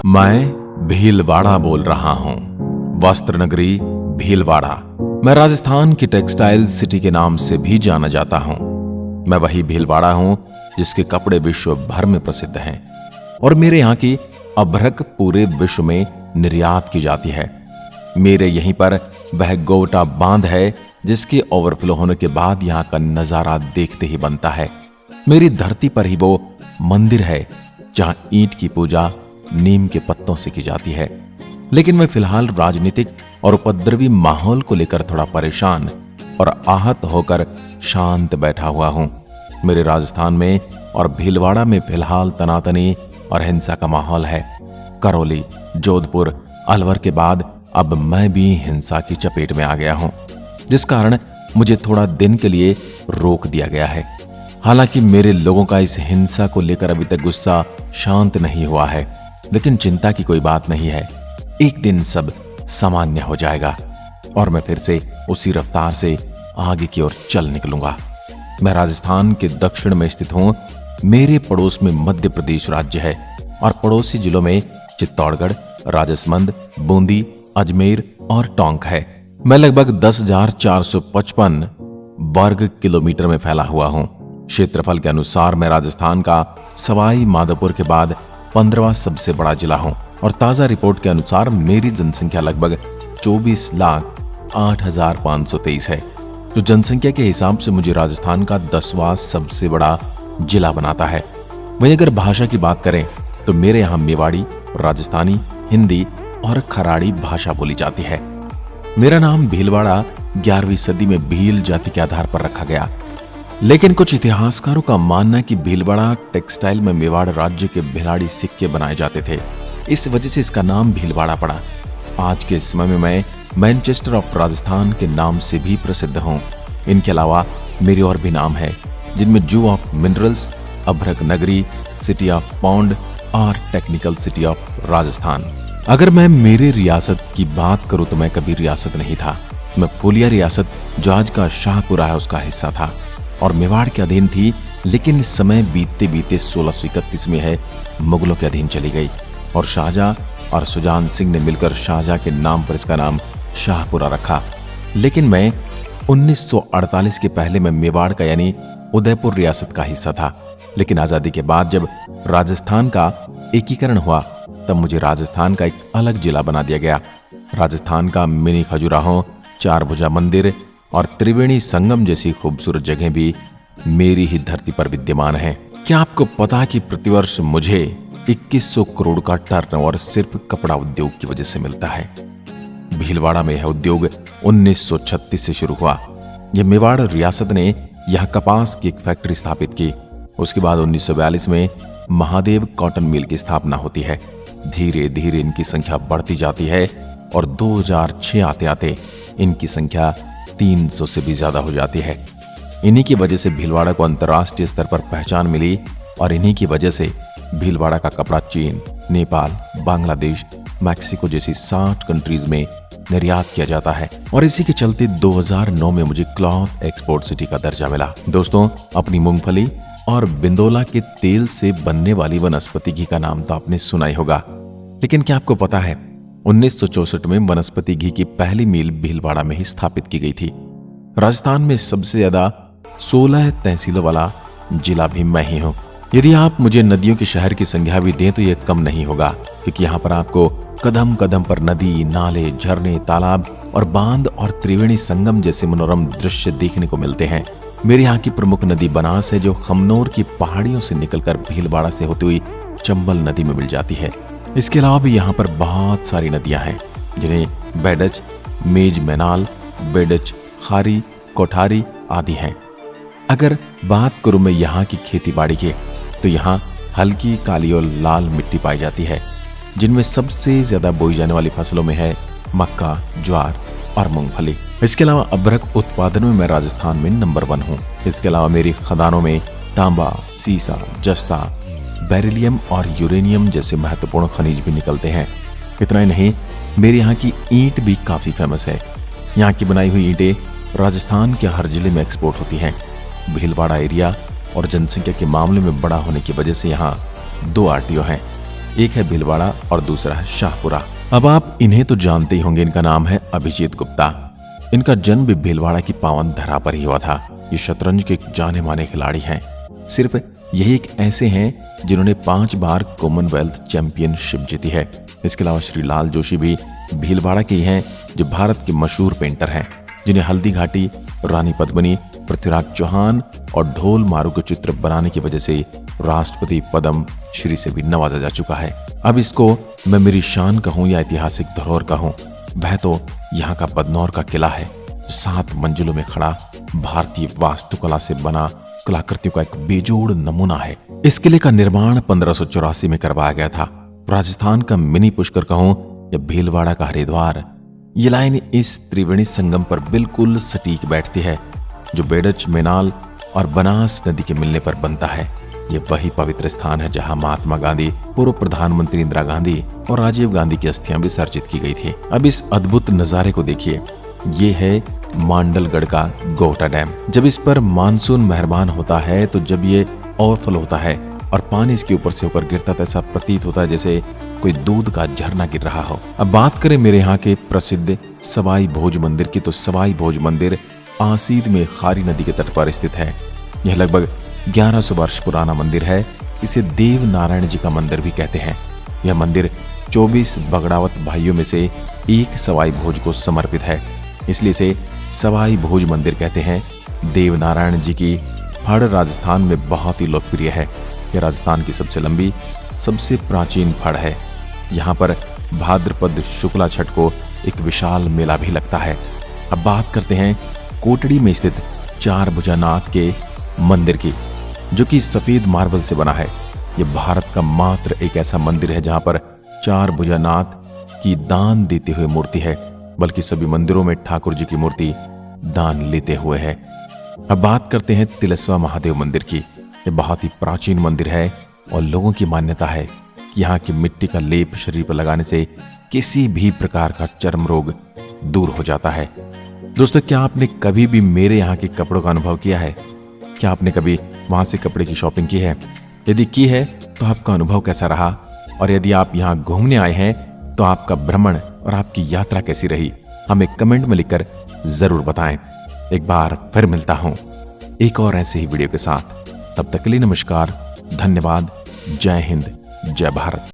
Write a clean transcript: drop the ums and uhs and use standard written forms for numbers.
मैं भीलवाड़ा बोल रहा हूं, वस्त्र नगरी भीलवाड़ा। मैं राजस्थान की टेक्सटाइल सिटी के नाम से भी जाना जाता हूं। मैं वही भीलवाड़ा हूं जिसके कपड़े विश्व भर में प्रसिद्ध हैं और मेरे यहां की अभ्रक पूरे विश्व में निर्यात की जाती है। मेरे यहीं पर वह गोवटा बांध है जिसके ओवरफ्लो होने के बाद यहां का नजारा देखते ही बनता है। मेरी धरती पर ही वो मंदिर है जहां ईंट की पूजा नीम के पत्तों से की जाती है। लेकिन मैं फिलहाल राजनीतिक और उपद्रवी माहौल को लेकर थोड़ा परेशान और आहत होकर शांत बैठा हुआ हूं। मेरे राजस्थान में और भीलवाड़ा में फिलहाल तनातनी और हिंसा का माहौल है। करौली, जोधपुर, अलवर के बाद अब मैं भी हिंसा की चपेट में आ गया हूं, जिस कारण मुझे थोड़ा दिन के लिए रोक दिया गया है। हालांकि मेरे लोगों का इस हिंसा को लेकर अभी तक गुस्सा शांत नहीं हुआ है, लेकिन चिंता की कोई बात नहीं है। एक दिन सब सामान्य हो जाएगा और मैं फिर से उसी रफ्तार से आगे की ओर चल निकलूंगा। मैं राजस्थान के दक्षिण में स्थित हूं। मेरे पड़ोस में मध्य प्रदेश राज्य है और पड़ोसी जिलों में चित्तौड़गढ़, राजसमंद, बूंदी, अजमेर और टोंक है। मैं लगभग 10,455 वर्ग किलोमीटर में फैला हुआ हूं। क्षेत्रफल के अनुसार मैं राजस्थान का सवाई माधोपुर के बाद 15वां सबसे बड़ा जिला हूं और ताजा रिपोर्ट के अनुसार मेरी जनसंख्या लगभग 24,08,523 है, जो जनसंख्या के हिसाब से मुझे राजस्थान का 10वां सबसे बड़ा जिला बनाता है। वहीं अगर भाषा की बात करें तो मेरे यहाँ मेवाड़ी, राजस्थानी, हिंदी और खराड़ी भाषा बोली जाती है। मेरा नाम भीलवाड़ा 11वीं सदी में भील जाति के आधार पर रखा गया, लेकिन कुछ इतिहासकारों का मानना है कि भीलवाड़ा टेक्सटाइल में मेवाड़ राज्य के भिलाड़ी सिक्के बनाए जाते थे। इस वजह से इसका नाम भीलवाड़ा पड़ा। आज के समय में मैं मैनचेस्टर ऑफ राजस्थान के नाम से भी प्रसिद्ध हूँ। इनके अलावा मेरे और भी नाम है, जिनमें जू ऑफ मिनरल्स, अभ्रक नगरी, सिटी ऑफ पौंड और टेक्निकल सिटी ऑफ राजस्थान। अगर मैं मेरे रियासत की बात करूं तो मैं कभी रियासत नहीं था। मैं फूलिया रियासत, जो आज का शाहपुरा है, उसका हिस्सा था और मेवाड़ के अधीन थी, लेकिन समय बीतते बीते 1631 में है मुगलों के अधीन चली गई और शाहजहां और सुजान सिंह ने मिलकर शाहजहां के नाम पर इसका नाम शाहपुरा रखा। लेकिन मैं 1948 के पहले मैं मेवाड़ का यानी उदयपुर रियासत का हिस्सा था। लेकिन आजादी के बाद जब राजस्थान का एकीकरण हुआ तब मुझे राजस्थान का एक अलग जिला बना दिया गया। राजस्थान का मिनी खजुराहो, चार भुजा मंदिर और त्रिवेणी संगम जैसी खूबसूरत जगह भी मेरी ही धरती पर विद्यमान है। क्या आपको पता है कि प्रतिवर्ष मुझे 2100 करोड़ का टर्नओवर सिर्फ कपड़ा उद्योग की वजह से मिलता है। भीलवाड़ा में यह उद्योग 1936 से शुरू हुआ। यह मेवाड़ रियासत ने यह कपास की एक फैक्ट्री स्थापित की। उसके बाद 1942 में महादेव कॉटन मिल की स्थापना होती है। धीरे धीरे इनकी संख्या बढ़ती जाती है और 2006 आते आते इनकी संख्या 300 से भी ज्यादा हो जाती है। इन्हीं की वजह से भीलवाड़ा को अंतर्राष्ट्रीय स्तर पर पहचान मिली और इन्हीं की वजह से भीलवाड़ा का कपड़ा चीन, नेपाल, बांग्लादेश, मैक्सिको जैसी 60 कंट्रीज में निर्यात किया जाता है और इसी के चलते 2009 में मुझे क्लॉथ एक्सपोर्ट सिटी का दर्जा मिला। दोस्तों, अपनी मूंगफली और बिंदोला के तेल से बनने वाली वनस्पति घी का नाम तो आपने सुना ही होगा, लेकिन क्या आपको पता है 1964 में वनस्पति घी की पहली मिल भीलवाड़ा में ही स्थापित की गई थी। राजस्थान में सबसे ज्यादा 16 तहसीलों वाला जिला भी मैं ही हूँ। यदि आप मुझे नदियों के शहर की संज्ञा भी दें तो यह कम नहीं होगा, क्योंकि यहाँ पर आपको कदम कदम पर नदी, नाले, झरने, तालाब और बांध और त्रिवेणी संगम जैसे मनोरम दृश्य देखने को मिलते हैं। मेरे यहाँ की प्रमुख नदी बनास है, जो खमनोर की पहाड़ियों से निकलकर भीलवाड़ा से होती हुई चंबल नदी में मिल जाती है। इसके अलावा भी यहाँ पर बहुत सारी नदियां हैं, जिन्हें बेडच, मेज मैनाल, बेडच, खारी, कोठारी आदि हैं। अगर बात करूं मैं यहाँ की खेती बाड़ी की, तो यहाँ हल्की काली और लाल मिट्टी पाई जाती है, जिनमें सबसे ज्यादा बोई जाने वाली फसलों में है मक्का, ज्वार और मूंगफली। इसके अलावा अभ्रक उत्पादन में मैं राजस्थान में नंबर 1 हूँ। इसके अलावा मेरी खदानों में तांबा, सीसा, जस्ता, बेरिलियम और यूरेनियम जैसे महत्वपूर्ण खनिज भी निकलते हैं। इतना ही नहीं, मेरे यहाँ की ईंट भी काफी फेमस है। यहाँ की बनाई हुई ईंटें राजस्थान के हर जिले में एक्सपोर्ट होती हैं। भीलवाड़ा एरिया और जनसंख्या के मामले में बड़ा होने की वजह से यहाँ 2 आरटीओ हैं। एक है भीलवाड़ा और दूसरा है शाहपुरा। अब आप इन्हें तो जानते ही होंगे, इनका नाम है अभिजीत गुप्ता। इनका जन्म भी भीलवाड़ा की पावन धरा पर ही हुआ था। ये शतरंज के एक जाने माने खिलाड़ी हैं। सिर्फ यही एक ऐसे हैं जिन्होंने 5 बार कॉमनवेल्थ चैंपियनशिप जीती है। इसके अलावा श्री लाल जोशी भी भीलवाड़ा के ही हैं, जो भारत के मशहूर पेंटर हैं, जिन्हें हल्दी घाटी, रानी पद्मिनी, पृथ्वीराज चौहान और ढोल मारू के चित्र बनाने की वजह से राष्ट्रपति पद्म श्री से भी नवाजा जा चुका है। अब इसको मैं मेरी शान कहूं या ऐतिहासिक धरोहर कहूं, वह तो यहाँ का बदनौर का किला है। 7 मंजिलों में खड़ा भारतीय वास्तुकला से बना कलाकृतियों का एक बेजोड़ नमूना है। इस किले का निर्माण 1584 में करवाया गया था। राजस्थान का मिनी पुष्कर कहूं या भीलवाड़ा का हरिद्वार, ये लाइन इस त्रिवेणी संगम पर बिल्कुल सटीक बैठती है, जो बेडच, मेनाल और बनास नदी के मिलने पर बनता है। ये वही पवित्र स्थान है जहां महात्मा गांधी, पूर्व प्रधानमंत्री इंदिरा गांधी और राजीव गांधी की अस्थियां विसर्जित की गई थी। अब इस अद्भुत नजारे को देखिए। ये है मांडलगढ़ का गोटा डैम। जब इस पर मानसून मेहरबान होता है तो जब ये ओवरफ्लो होता है और पानी इसके ऊपर से होकर गिरता तो ऐसा प्रतीत होता है जैसे कोई दूध का झरना गिर रहा हो। अब बात करें मेरे यहाँ के प्रसिद्ध सवाई भोज मंदिर की, तो सवाई भोज मंदिर आसीद में खारी नदी के तट पर स्थित है। यह लगभग 1100 वर्ष पुराना मंदिर है। इसे देव नारायण जी का मंदिर भी कहते हैं। यह मंदिर 24 बगड़ावत भाइयों में से एक सवाई भोज को समर्पित है, इसलिए इसे सवाई भोज मंदिर कहते हैं। देव नारायण जी की फड़ राजस्थान में बहुत ही लोकप्रिय है। यह राजस्थान की सबसे लंबी, सबसे प्राचीन फड़ है। यहाँ पर भाद्रपद शुक्ला छठ को एक विशाल मेला भी लगता है। अब बात करते हैं कोटड़ी में स्थित 4 भुजानाथ के मंदिर की, जो कि सफेद मार्बल से बना है। यह भारत का मात्र एक ऐसा मंदिर है जहां पर 4 भुजानाथ की दान देते हुए मूर्ति है, बल्कि सभी मंदिरों में ठाकुर जी की मूर्ति दान लेते हुए है। अब बात करते हैं तिलस्वा महादेव मंदिर की। यह बहुत ही प्राचीन मंदिर है और लोगों की मान्यता है कि यहाँ की मिट्टी का लेप शरीर पर लगाने से किसी भी प्रकार का चर्म रोग दूर हो जाता है। दोस्तों, क्या आपने कभी भी मेरे यहाँ के कपड़ों का अनुभव किया है? क्या आपने कभी वहां से कपड़े की शॉपिंग की है? यदि की है तो आपका अनुभव कैसा रहा? और यदि आप यहाँ घूमने आए हैं तो आपका भ्रमण और आपकी यात्रा कैसी रही? हमें कमेंट में लिखकर जरूर बताएं। एक बार फिर मिलता हूं एक और ऐसे ही वीडियो के साथ। तब तक के लिए नमस्कार, धन्यवाद, जय हिंद, जय भारत।